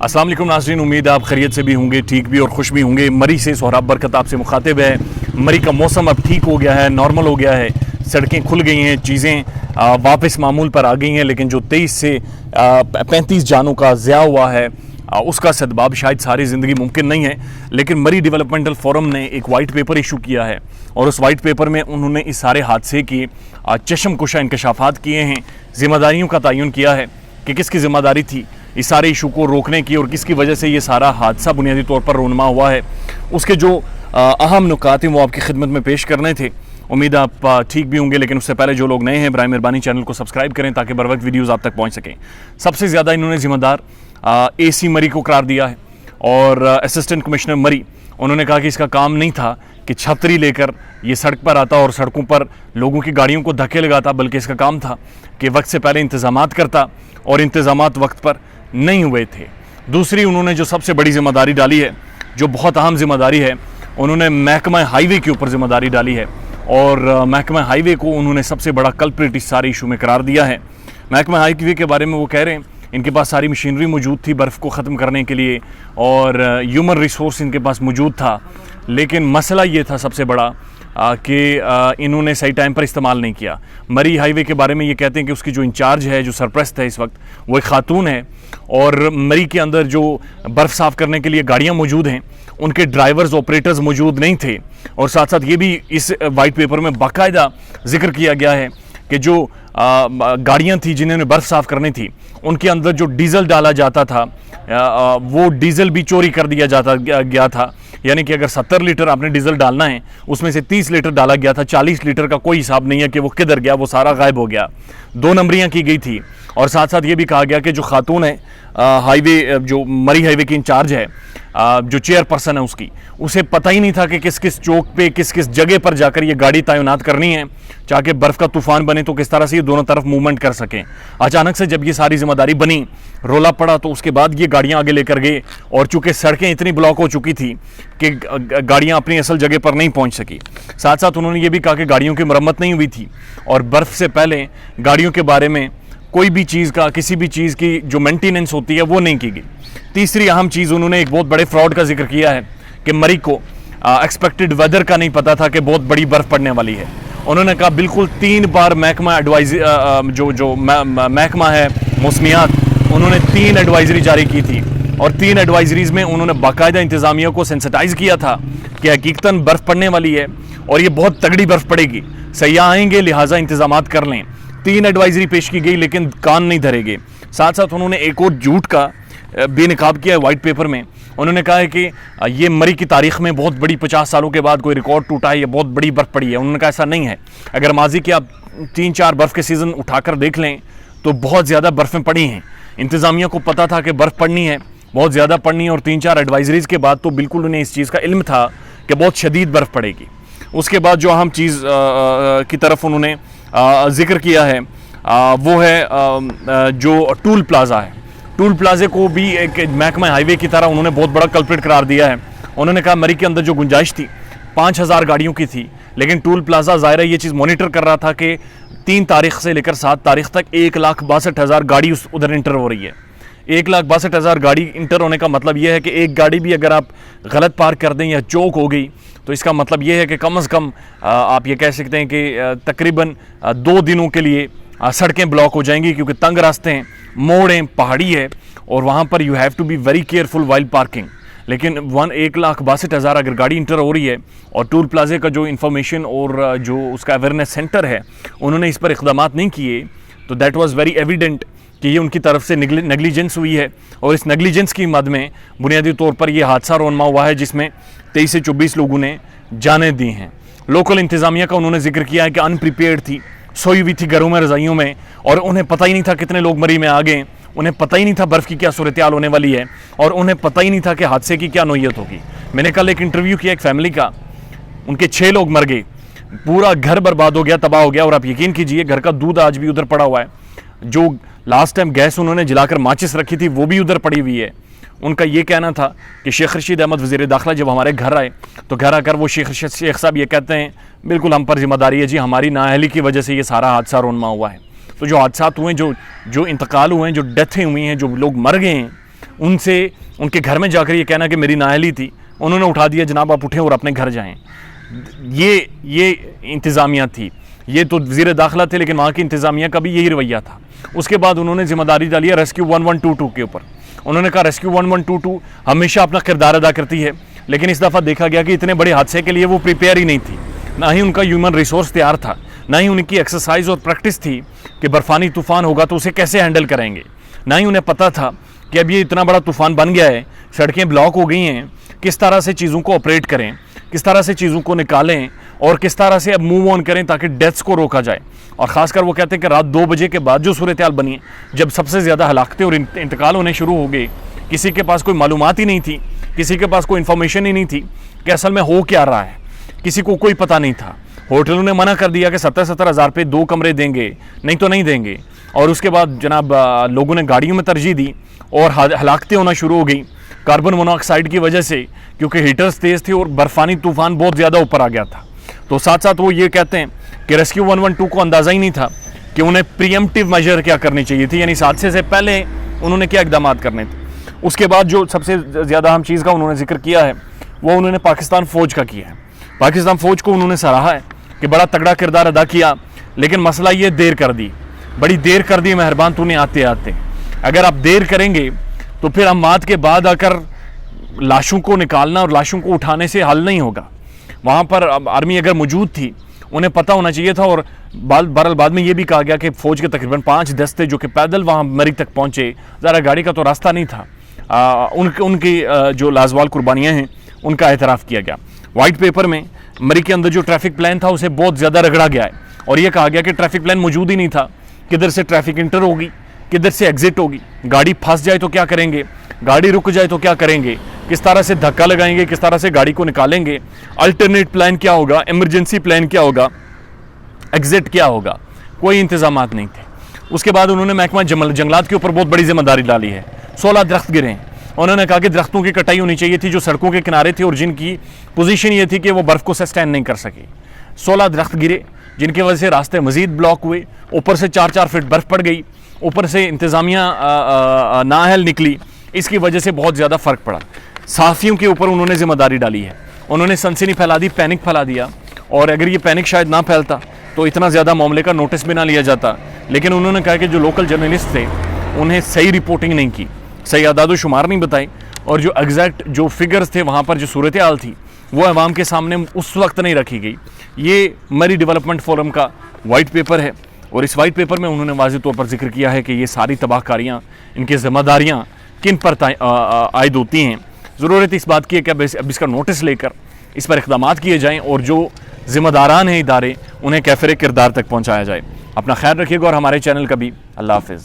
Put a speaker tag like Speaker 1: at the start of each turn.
Speaker 1: अस्सलाम वालेकुम नाज़रीन, उम्मीद है आप खैरियत से भी होंगे, ठीक भी और खुश भी होंगे। मरी से सोहराब बरकत आपसे मुखातिब है। मरी का मौसम अब ठीक हो गया है, नॉर्मल हो गया है, सड़कें खुल गई हैं, चीज़ें वापस मामूल पर आ गई हैं। लेकिन जो 23 से 35 जानों का ज़िया हुआ है उसका सदबाब शायद सारी ज़िंदगी मुमकिन नहीं है। लेकिन मरी डेवलपमेंटल फोरम ने एक वाइट पेपर इशू किया है और उस वाइट पेपर में उन्होंने इस सारे हादसे की चशमकुशा इंकशाफात किए हैं, ज़िम्मेदारियों का तयन किया है कि किसकी ज़िम्मेदारी थी इस सारे इशू को रोकने की और किसकी वजह से ये सारा हादसा बुनियादी तौर पर रोनमा हुआ है। उसके जो अहम नुकात हैं वो आपकी खिदमत में पेश करने थे। उम्मीद आप ठीक भी होंगे, लेकिन उससे पहले जो लोग नए हैं बराए मेहरबानी चैनल को सब्सक्राइब करें ताकि बर वक्त वीडियोज़ आप तक पहुँच सकें। सबसे ज़्यादा इन्होंने ज़िम्मेदार AC मरी को करार दिया है और असिस्टेंट कमिश्नर मरी, उन्होंने कहा कि इसका काम नहीं था कि छतरी लेकर ये सड़क पर आता और सड़कों पर लोगों की गाड़ियों को धक्के लगाता, बल्कि इसका काम था कि वक्त से पहले इंतज़ामात करता और इंतज़ामात वक्त पर नहीं हुए थे। दूसरी उन्होंने जो सबसे बड़ी ज़िम्मेदारी डाली है, जो बहुत अहम ज़िम्मेदारी है, उन्होंने महकमा हाईवे के ऊपर ज़िम्मेदारी डाली है और महकमा हाईवे को उन्होंने सबसे बड़ा कल्प्रिट इस सारे इशू में करार दिया है। महकमा हाईवे के बारे में वो कह रहे हैं इनके पास सारी मशीनरी मौजूद थी बर्फ़ को ख़त्म करने के लिए और ह्यूमन रिसोर्स इनके पास मौजूद था, लेकिन मसला ये था सबसे बड़ा कि इन्होंने सही टाइम पर इस्तेमाल नहीं किया। मरी हाईवे के बारे में ये कहते हैं कि उसकी जो इंचार्ज है, जो सरप्रस्त है इस वक्त, वो एक खातून है और मरी के अंदर जो बर्फ़ साफ़ करने के लिए गाड़ियाँ मौजूद हैं उनके ड्राइवर्स ऑपरेटर्स मौजूद नहीं थे। और साथ साथ ये भी इस वाइट पेपर में बाकायदा जिक्र किया गया है कि जो गाड़ियाँ थी जिन्होंने बर्फ़ साफ़ करनी थी उनके अंदर जो डीज़ल डाला जाता था वो डीज़ल भी चोरी कर दिया गया था। यानी कि अगर 70 लीटर आपने डीज़ल डालना है उसमें से 30 लीटर डाला गया था, 40 लीटर का कोई हिसाब नहीं है कि वो किधर गया, वो सारा गायब हो गया। 2 नंबरियाँ की गई थी और साथ साथ ये भी कहा गया कि जो खातून है हाईवे, जो मरी हाईवे की इंचार्ज है, जो चेयरपर्सन है उसकी, उसे पता ही नहीं था कि किस किस चौक पे किस किस जगह पर जाकर ये गाड़ी तैनात करनी है चाहे बर्फ़ का तूफ़ान बने तो किस तरह से ये दोनों तरफ मूवमेंट कर सकें। अचानक से जब ये सारी जिम्मेदारी बनी, रोला पड़ा, तो उसके बाद ये गाड़ियाँ आगे लेकर गए और चूँकि सड़कें इतनी ब्लॉक हो चुकी थी कि गाड़ियाँ अपनी असल जगह पर नहीं पहुँच सकी। साथ साथ उन्होंने ये भी कहा कि गाड़ियों की मरम्मत नहीं हुई थी और बर्फ़ से पहले गाड़ियों के बारे में कोई भी चीज़ का, किसी भी चीज़ की जो मेंटेनेंस होती है वो नहीं की गई। तीसरी अहम चीज़, उन्होंने एक बहुत बड़े फ्रॉड का जिक्र किया है कि मरी को एक्सपेक्टेड वेदर का नहीं पता था कि बहुत बड़ी बर्फ़ पड़ने वाली है। उन्होंने कहा बिल्कुल 3 बार महकमा महकमा है मौसमियात, उन्होंने 3 एडवाइजरी जारी की थी और 3 एडवाइजरीज़ में उन्होंने बाकायदा इंतज़ामिया को सेंसिटाइज़ किया था कि हकीकतन बर्फ़ पड़ने वाली है और ये बहुत तगड़ी बर्फ़ पड़ेगी, सयाह आएंगे, लिहाजा इंतज़ामात कर लें। 3 एडवाइजरी पेश की गई लेकिन कान नहीं धरेगे। साथ साथ उन्होंने एक और झूठ का बेनकाब किया है वाइट पेपर में। उन्होंने कहा है कि ये मरी की तारीख़ में बहुत बड़ी 50 सालों के बाद कोई रिकॉर्ड टूटा है, ये बहुत बड़ी बर्फ़ पड़ी है। उन्होंने कहा ऐसा नहीं है। अगर माजी के आप 3-4 बर्फ़ के सीज़न उठाकर देख लें तो बहुत ज़्यादा बर्फ़ें पड़ी हैं। इंतज़ामिया को पता था कि बर्फ़ पड़नी है, बहुत ज़्यादा पड़नी है और 3-4 एडवाइजरीज़ के बाद तो बिल्कुल उन्हें इस चीज़ का इल्म था कि बहुत शदीद बर्फ़ पड़ेगी। उसके बाद जो अहम चीज़ की तरफ उन्होंने ज़िक्र किया है वो है जो टूल प्लाज़ा है। टूल प्लाजे को भी एक महकमा हाईवे की तरह उन्होंने बहुत बड़ा कल्प्रिट करार दिया है। उन्होंने कहा मरी के अंदर जो गुंजाइश थी 5000 गाड़ियों की थी, लेकिन टूल प्लाजा ज़ाहिर है ये चीज़ मॉनिटर कर रहा था कि 3 तारीख से लेकर 7 तारीख तक 1,62,000 गाड़ी उधर इंटर हो रही है। 1,62,000 गाड़ी इंटर होने का मतलब यह है कि एक गाड़ी भी अगर आप गलत पार्क कर दें या चौक हो गई तो इसका मतलब यह है कि कम से कम आप ये कह सकते हैं कि तकरीबन 2 दिनों के लिए सड़कें ब्लॉक हो जाएंगी, क्योंकि तंग रास्ते हैं, मोड़ हैं, पहाड़ी है और वहाँ पर you have to be very careful while parking. लेकिन 1,62,000 अगर गाड़ी इंटर हो रही है और टूल प्लाजे का जो इन्फॉर्मेशन और जो उसका अवेयरनेस सेंटर है उन्होंने इस पर इक़दामात नहीं किए, तो दैट वाज वेरी एविडेंट कि ये उनकी तरफ से नेग्लिजेंस हुई है और इस नेग्लिजेंस की मद में बुनियादी तौर पर यह हादसा रोनमा हुआ है जिसमें 23 से 24 लोगों ने जानें दी हैं। लोकल इंतज़ामिया का उन्होंने जिक्र किया है कि अनप्रिपेयर्ड थी, सोई हुई थी घरों में, रज़ाइयों में, और उन्हें पता ही नहीं था कितने लोग मरी में आ गए, उन्हें पता ही नहीं था बर्फ़ की क्या सूरत हाल होने वाली है और उन्हें पता ही नहीं था कि हादसे की क्या नौयत होगी। मैंने कल एक इंटरव्यू किया एक फैमिली का, उनके 6 लोग मर गए, पूरा घर बर्बाद हो गया, तबाह हो गया और आप यकीन कीजिए घर का दूध आज भी उधर पड़ा हुआ है। जो लास्ट टाइम गैस उन्होंने जलाकर माचिस रखी थी वो भी उधर पड़ी हुई है। उनका ये कहना था कि शेख रशीद अहमद वज़ीर दाखिला जब हमारे घर आए तो घर आकर वो शेख साहब ये कहते हैं बिल्कुल हम पर जिम्मेदारी है जी, हमारी नाअहली की वजह से ये सारा हादसा रोनमा हुआ है। तो जो हादसा हुए, जो इंतकाल हुए हैं, जो डेथें हुई हैं, जो लोग मर गए हैं, उनसे उनके घर में जाकर ये कहना कि मेरी नाअहली थी, उन्होंने उठा दिया, जनाब आप उठें और अपने घर जाएं। ये इंतज़ामिया थी, ये तो वज़ीर दाखिला थे, लेकिन वहाँ की इंतज़ामिया का भी यही रवैया था। उसके बाद उन्होंने जिम्मेदारी डाली है रेस्क्यू 1122 के ऊपर। उन्होंने कहा रेस्क्यू 1122 हमेशा अपना किरदार अदा करती है, लेकिन इस दफ़ा देखा गया कि इतने बड़े हादसे के लिए वो प्रिपेयर ही नहीं थी, ना ही उनका ह्यूमन रिसोर्स तैयार था, ना ही उनकी एक्सरसाइज और प्रैक्टिस थी कि बर्फ़ानी तूफ़ान होगा तो उसे कैसे हैंडल करेंगे, ना ही उन्हें पता था कि अब ये इतना बड़ा तूफ़ान बन गया है, सड़कें ब्लॉक हो गई हैं, किस तरह से चीज़ों को ऑपरेट करें, किस तरह से चीज़ों को निकालें और किस तरह से अब मूव ऑन करें ताकि डेथ्स को रोका जाए। और ख़ासकर वो कहते हैं कि रात 2 बजे के बाद जो सूरत हाल बनी है, जब सबसे ज़्यादा हलाकतें और इंतकाल होने शुरू हो गए, किसी के पास कोई मालूमात ही नहीं थी, किसी के पास कोई इन्फॉर्मेशन ही नहीं थी कि असल में हो क्या रहा है, किसी को कोई पता नहीं था। होटलों ने मना कर दिया कि 70-70 हज़ार पे 2 कमरे देंगे, नहीं तो नहीं देंगे। और उसके बाद जनाब लोगों ने गाड़ियों में तरजीह दी और हलाकतें होना शुरू हो गई कार्बन मोनोऑक्साइड की वजह से, क्योंकि हीटर्स तेज़ थे और बर्फ़ानी तूफ़ान बहुत ज़्यादा ऊपर आ गया था। तो साथ साथ वो ये कहते हैं कि रेस्क्यू 112 को अंदाज़ा ही नहीं था कि उन्हें प्रीएम्प्टिव मेजर क्या करनी चाहिए थी, यानी इस हादसे से पहले उन्होंने क्या इकदाम करने थे। उसके बाद जो सबसे ज़्यादा अहम चीज़ का उन्होंने जिक्र किया है वो उन्होंने पाकिस्तान फ़ौज का किया है। पाकिस्तान फ़ौज को उन्होंने सराहा है कि बड़ा तगड़ा किरदार अदा किया, लेकिन मसला ये देर कर दी, बड़ी देर कर दी मेहरबान तूने आते आते। अगर आप देर करेंगे तो फिर अम्मात के बाद आकर लाशों को निकालना और लाशों को उठाने से हल नहीं होगा। वहाँ पर आर्मी अगर मौजूद थी, उन्हें पता होना चाहिए था। और बहरहाल बाद में ये भी कहा गया कि फ़ौज के तकरीबन 5 दस्ते जो कि पैदल वहाँ मरी तक पहुँचे, ज़रा गाड़ी का तो रास्ता नहीं था, उनकी जो लाजवाल कुर्बानियाँ हैं उनका एतराफ़ किया गया। वाइट पेपर में मरी के अंदर जो ट्रैफिक प्लान था उसे बहुत ज़्यादा रगड़ा गया है और ये कहा गया कि ट्रैफिक प्लान मौजूद ही नहीं था, किधर से ट्रैफिक इंटर होगी, किधर से एग्जिट होगी, गाड़ी फंस जाए तो क्या करेंगे, गाड़ी रुक जाए तो क्या करेंगे, किस तरह से धक्का लगाएंगे, किस तरह से गाड़ी को निकालेंगे, अल्टरनेट प्लान क्या होगा, इमरजेंसी प्लान क्या होगा, एग्जिट क्या होगा, कोई इंतजामात नहीं थे। उसके बाद उन्होंने महकमा जंगलात के ऊपर बहुत बड़ी जिम्मेदारी डाली है। 16 दरख्त गिरे हैं। उन्होंने कहा कि दरख्तों की कटाई होनी चाहिए थी जो सड़कों के किनारे थे और जिनकी पोजीशन ये थी कि वो बर्फ़ को सस्टेन नहीं कर सके। 16 दरख्त गिरे जिनकी वजह से रास्ते मज़ीद ब्लॉक हुए, ऊपर से 4-4 फीट बर्फ़ पड़ गई, ऊपर से इंतज़ामिया नाअहल निकली, इसकी वजह से बहुत ज़्यादा फ़र्क पड़ा। सहाफ़ियों के ऊपर उन्होंने ज़िम्मेदारी डाली है, उन्होंने सनसनी फैला दी, पैनिक फैला दिया। और अगर ये पैनिक शायद ना फैलता तो इतना ज़्यादा मामले का नोटिस भी ना लिया जाता, लेकिन उन्होंने कहा कि जो लोकल जर्नलिस्ट थे उन्हें सही रिपोर्टिंग नहीं की, सही आदाद शुमार नहीं बताई, और जो एग्जैक्ट जो फिगर्स थे वहाँ पर जो सूरत हाल थी वो अवाम के सामने उस वक्त नहीं रखी गई। ये मरी डेवलपमेंट फोरम का वाइट पेपर है और इस वाइट पेपर में उन्होंने वाज़ेह तौर पर जिक्र किया है कि ये सारी तबाहकारियाँ, इनकी ज़िम्मेदारियाँ किन पर आयद होती हैं। ज़रूरत इस बात की है कि अब इसका नोटिस लेकर इस पर इक़दाम किए जाएँ और जो ज़िम्मेदारान हैं इदारे उन्हें कैफ़िर किरदार तक पहुँचाया जाए। अपना ख्याल रखिएगा और हमारे चैनल का भी। अल्लाह हाफ़िज़।